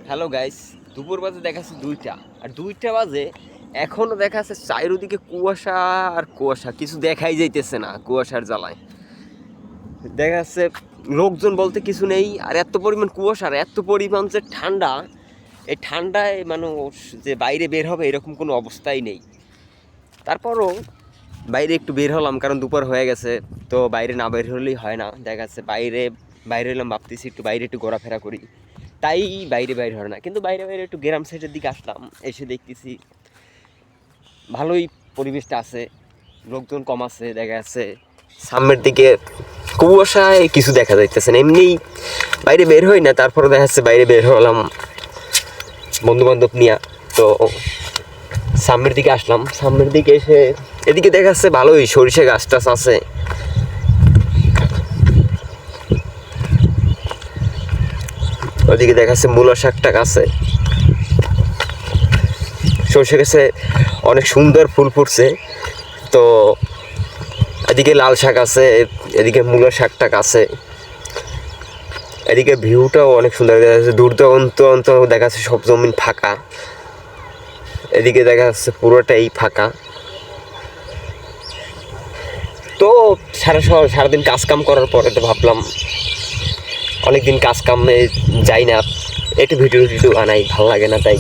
Hello guys, দুপুর বাজে দেখাচ্ছে 2টা, আর 2টা বাজে এখনও দেখাচ্ছে চারিদিকে কুয়াশা আর কুয়াশা, কিছু দেখাই যাইতেছে না কুয়াশার জ্বালায়। দেখা যাচ্ছে লোকজন বলতে কিছু নেই, আর এত পরিমাণ কুয়াশা আর এত পরিমাণ যে ঠান্ডা, এই ঠান্ডায় মানুষ যে বাইরে বের হবে এরকম কোনো অবস্থাই নেই। তারপরও বাইরে একটু বের হলাম, কারণ দুপুর হয়ে গেছে, তো বাইরে না বের হলেই হয় না। দেখা যাচ্ছে বাইরে বাইরে হলাম, ভাবতেছি একটু বাইরে একটু ঘোরাফেরা করি, তাই বাইরে বাইরে হয় না। কিন্তু বাইরে বাইরে একটু গ্রাম সাইডের দিকে আসলাম, এসে দেখতেছি ভালোই পরিবেশটা আছে, লোকজন কম আছে। দেখা যাচ্ছে সামনের দিকে কুয়াশায় কিছু দেখা যাইতেছে না, এমনি বাইরে বের হই না। তারপরে দেখা যাচ্ছে বাইরে বের হলাম বন্ধু বান্ধব নিয়ে, তো সামনের দিকে আসলাম। সামনের দিকে এসে এদিকে দেখা যাচ্ছে ভালোই সরিষা গাছ টাছ আছে। ওদিকে দেখা যাচ্ছে মূলা শাক টাক আছে, সরষে গাছে অনেক সুন্দর ফুল ফুটছে। তো এদিকে লাল শাক আছে, এদিকে মূলা শাক টাক আছে। এদিকে ভিউটাও অনেক সুন্দর দেখা যাচ্ছে, দূর দূরান্ত দেখা যাচ্ছে সব জমিন ফাঁকা। এদিকে দেখা যাচ্ছে পুরোটাই ফাঁকা। তো সারাদিন কাজ কাম করার পরে তো ভাবলাম অনেকদিন কাজ কামে যাই না, একটু ভিডিও বানাই, ভালো লাগে না তাই